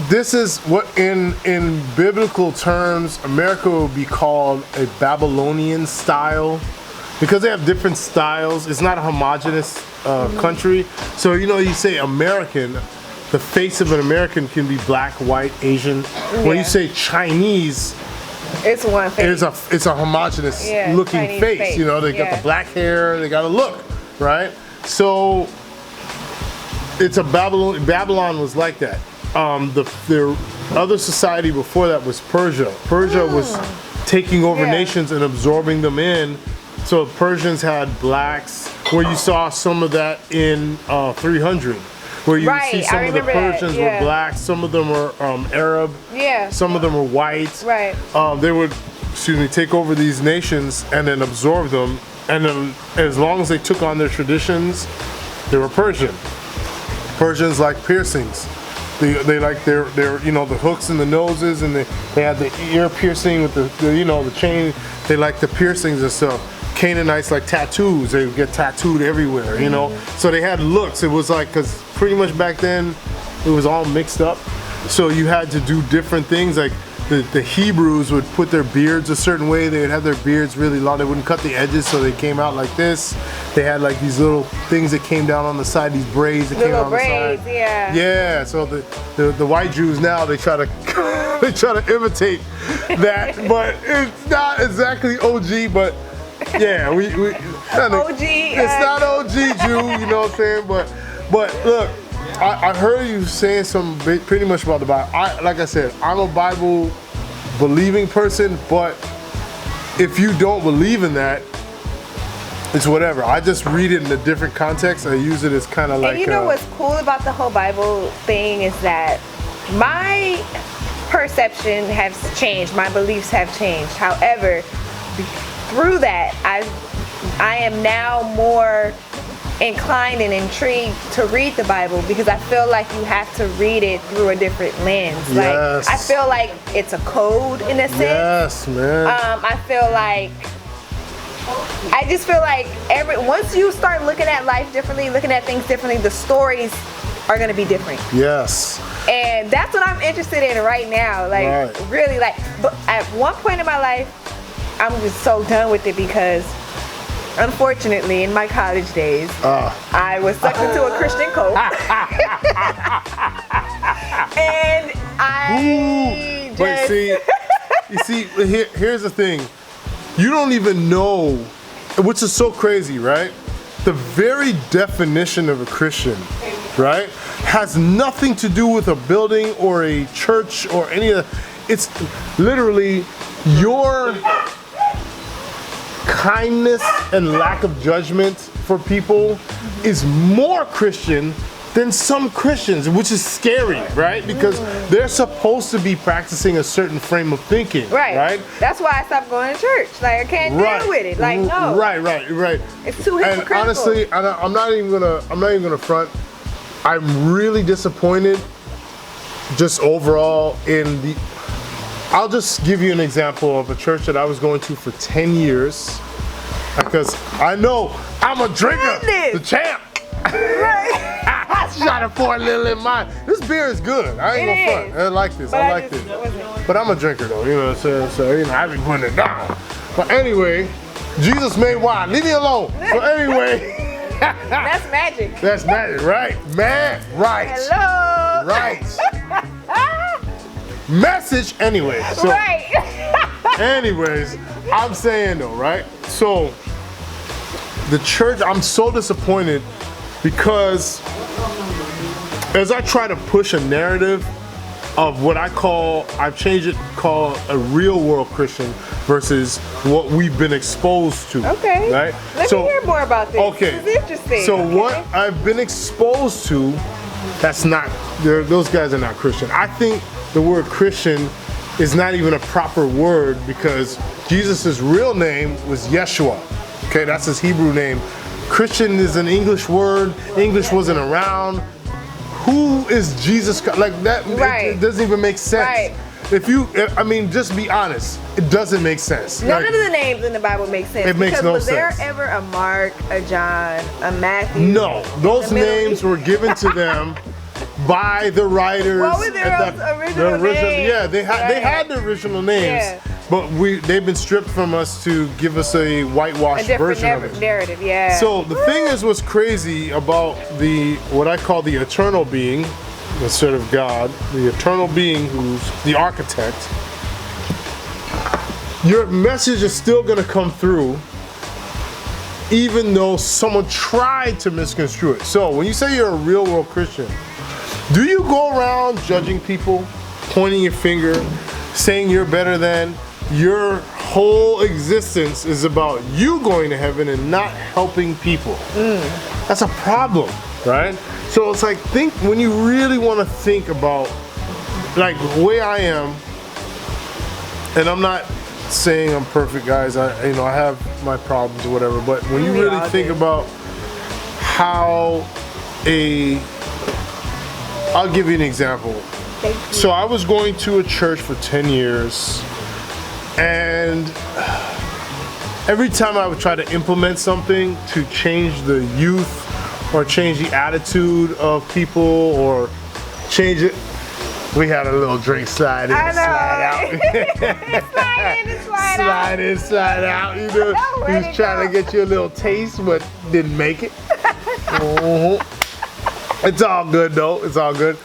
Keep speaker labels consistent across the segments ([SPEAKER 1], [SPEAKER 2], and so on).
[SPEAKER 1] this is what in biblical terms America would be called a Babylonian style, because they have different styles. It's not a homogenous country. So you say American, the face of an American can be black, white, Asian. When you say Chinese,
[SPEAKER 2] it's one face.
[SPEAKER 1] It's a homogenous looking
[SPEAKER 2] Chinese
[SPEAKER 1] face. They got the black hair, they got a look, right? So it's a Babylon was like that. The other society before that was Persia. Persia was taking over nations and absorbing them in. So Persians had blacks, where you saw some of that in 300, where you see some of the Persians were black, some of them were Arab, some of them were white.
[SPEAKER 2] Right.
[SPEAKER 1] They would, take over these nations and then absorb them, and then as long as they took on their traditions, they were Persian. Persians like piercings. They like their the hooks in the noses, and they had the ear piercing with the chain. They like the piercings and stuff. Canaanites like tattoos. They would get tattooed everywhere, So they had looks. It was like, because pretty much back then it was all mixed up. So you had to do different things. Like the Hebrews would put their beards a certain way. They would have their beards really long. They wouldn't cut the edges, so they came out like this. They had like these little things that came down on the side, these braids that came out on the side. Yeah. So the white Jews now, they try to imitate that, but it's not exactly OG. But yeah, we OG. It's not OG Jew, you know what I'm saying? But look, I heard you saying something pretty much about the Bible. Like I said, I'm a Bible believing person, but if you don't believe in that, it's whatever. I just read it in a different context. I use it as kind of like.
[SPEAKER 2] And you know what's cool about the whole Bible thing is that my perception has changed. My beliefs have changed. However, through that, I am now more inclined and intrigued to read the Bible, because I feel like you have to read it through a different lens.
[SPEAKER 1] Yes.
[SPEAKER 2] Like I feel like it's a code in a sense.
[SPEAKER 1] Yes, man.
[SPEAKER 2] I just feel like once you start looking at life differently, looking at things differently, the stories are gonna be different.
[SPEAKER 1] Yes.
[SPEAKER 2] And that's what I'm interested in right now. Really, but at one point in my life, I'm just so done with it, because unfortunately, in my college days, I was sucked into a Christian cult. And I
[SPEAKER 1] here's the thing. You don't even know, which is so crazy, right? The very definition of a Christian, right, has nothing to do with a building or a church or any of that. It's literally your kindness and lack of judgment for people is more Christian than some Christians, which is scary, right? Because they're supposed to be practicing a certain frame of thinking, right?
[SPEAKER 2] That's why I stopped going to church. Like, I can't deal with it. Like, no.
[SPEAKER 1] Right.
[SPEAKER 2] It's too hypocritical.
[SPEAKER 1] And honestly, I'm not even gonna front. I'm really disappointed, just overall I'll just give you an example of a church that I was going to for 10 years, because I know I'm a drinker, the champ. I shot a 4 little in mine. This beer is good. I ain't gonna front. I like this. But I'm a drinker though, you know what I'm saying? So, I be putting it down. But anyway, Jesus made wine. Leave me alone. So anyway.
[SPEAKER 2] That's magic.
[SPEAKER 1] That's magic, right? Man, right.
[SPEAKER 2] Hello.
[SPEAKER 1] Right. Message anyway. So, anyways, I'm saying though, right? So the church, I'm so disappointed, because as I try to push a narrative of what I've changed it, call a real world Christian versus what we've been exposed to.
[SPEAKER 2] Okay.
[SPEAKER 1] Right?
[SPEAKER 2] Let me hear more about this.
[SPEAKER 1] Okay.
[SPEAKER 2] This is interesting.
[SPEAKER 1] So what I've been exposed to, those guys are not Christian. I think the word Christian is not even a proper word, because Jesus' real name was Yeshua. Okay, that's his Hebrew name. Christian is an English word. English wasn't around. Who is Jesus? Like that, it doesn't even make sense.
[SPEAKER 2] Right.
[SPEAKER 1] Just be honest. It doesn't make sense.
[SPEAKER 2] None of the names in the Bible make sense.
[SPEAKER 1] It makes no sense.
[SPEAKER 2] Was there ever a Mark, a John, a Matthew?
[SPEAKER 1] No, those names were given to them by the writers.
[SPEAKER 2] What were their original names?
[SPEAKER 1] Yeah, they had the original names, but they've been stripped from us to give us a whitewashed version of it.
[SPEAKER 2] Narrative, yeah.
[SPEAKER 1] So the thing is, what's crazy about what I call the eternal being, instead of God, the eternal being who's the architect. Your message is still going to come through, even though someone tried to misconstrue it. So when you say you're a real world Christian, do you go around judging people, pointing your finger, saying you're better than? Your whole existence is about you going to heaven and not helping people. That's a problem, right? So it's like, when you really want to think about, like the way I am, and I'm not saying I'm perfect, guys. I have my problems or whatever, but when you really think about how I'll give you an example. So I was going to a church for 10 years, and every time I would try to implement something to change the youth or change the attitude of people or change it, we had a little drink slide in, slide out. Slide in, slide out. You know, he was trying to get you a little taste, but didn't make it. It's all good though. It's all good.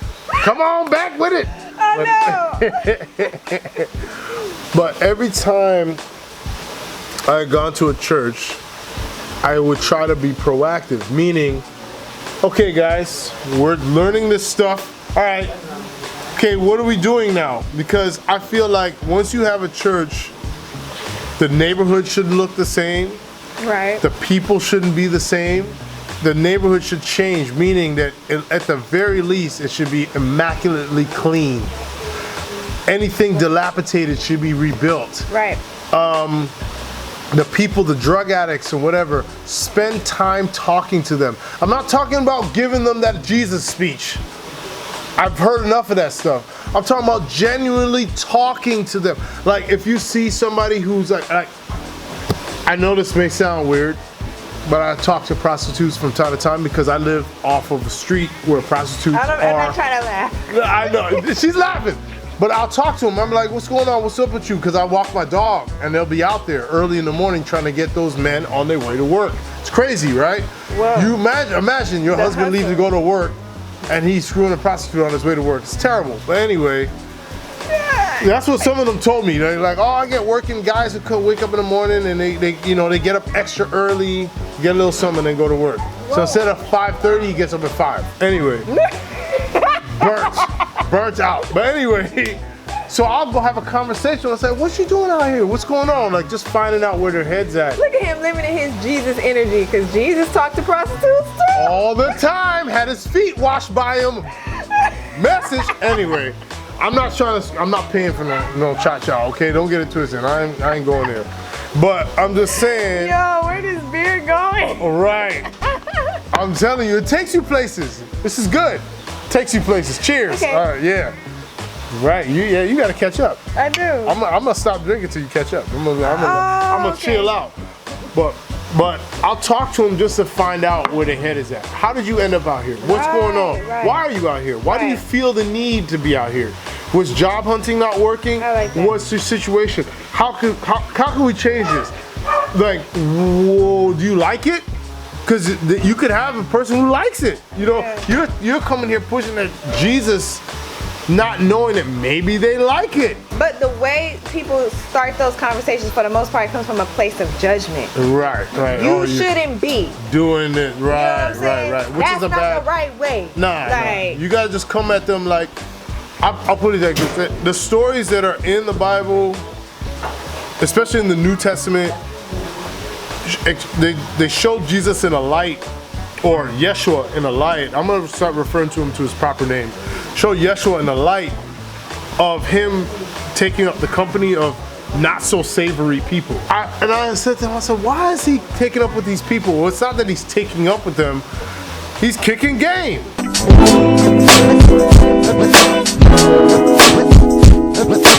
[SPEAKER 1] Come on back with it. But every time I had gone to a church, I would try to be proactive, meaning, okay guys, we're learning this stuff. All right. Okay, what are we doing now? Because I feel like once you have a church, the neighborhood shouldn't look the same.
[SPEAKER 2] Right.
[SPEAKER 1] The people shouldn't be the same. The neighborhood should change, meaning that at the very least, it should be immaculately clean. Anything dilapidated should be rebuilt.
[SPEAKER 2] Right.
[SPEAKER 1] The people, the drug addicts or whatever, spend time talking to them. I'm not talking about giving them that Jesus speech. I've heard enough of that stuff. I'm talking about genuinely talking to them. Like if you see somebody who's like I know this may sound weird, but I talk to prostitutes from time to time because I live off of a street where prostitutes are.
[SPEAKER 2] I'm not trying to laugh.
[SPEAKER 1] I know, she's laughing. But I'll talk to them. I'm like, what's going on? What's up with you? Because I walk my dog and they'll be out there early in the morning trying to get those men on their way to work. It's crazy, right?
[SPEAKER 2] Whoa.
[SPEAKER 1] You imagine your husband leaves to go to work and he's screwing a prostitute on his way to work. It's terrible. But anyway, that's what some of them told me. They're like, oh, I get working guys who wake up in the morning and they get up extra early, get a little something, and then go to work. Whoa. So instead of 5:30, he gets up at 5. Anyway, burnt out. But anyway, so I'll go have a conversation. I'll say, what's she doing out here? What's going on? Like just finding out where their head's at.
[SPEAKER 2] Look at him living in his Jesus energy, because Jesus talked to prostitutes too.
[SPEAKER 1] All the time, had his feet washed by him. Message. Anyway, I'm not paying for no cha-cha, okay? Don't get it twisted. I ain't going there. But I'm just saying.
[SPEAKER 2] Yo, where this beer going?
[SPEAKER 1] All right. I'm telling you, it takes you places. This is good. Takes you places. Cheers.
[SPEAKER 2] Okay.
[SPEAKER 1] All right, yeah. Right, you gotta catch up.
[SPEAKER 2] I do.
[SPEAKER 1] I'm gonna stop drinking till you catch up. I'm gonna chill out. But I'll talk to them just to find out where their head is at. How did you end up out here? What's going on?
[SPEAKER 2] Right.
[SPEAKER 1] Why are you out here? Why do you feel the need to be out here? Was job hunting not working?
[SPEAKER 2] I like that.
[SPEAKER 1] What's the situation? How can we change this? Like, whoa, do you like it? Because you could have a person who likes it. You know, you're coming here pushing that Jesus, not knowing that maybe they like it.
[SPEAKER 2] But the way people start those conversations, for the most part, comes from a place of judgment.
[SPEAKER 1] Right.
[SPEAKER 2] You shouldn't be
[SPEAKER 1] doing it. Right. Which
[SPEAKER 2] That's
[SPEAKER 1] is a
[SPEAKER 2] not
[SPEAKER 1] bad.
[SPEAKER 2] the right way.
[SPEAKER 1] Nah. You gotta just come at them like. I'll put it like this: the stories that are in the Bible, especially in the New Testament, they show Jesus in a light, or Yeshua in a light. I'm gonna start referring to him to his proper name. Show Yeshua in the light of him taking up the company of not so savory people. I said to him, I said, why is he taking up with these people? Well, it's not that he's taking up with them, he's kicking game.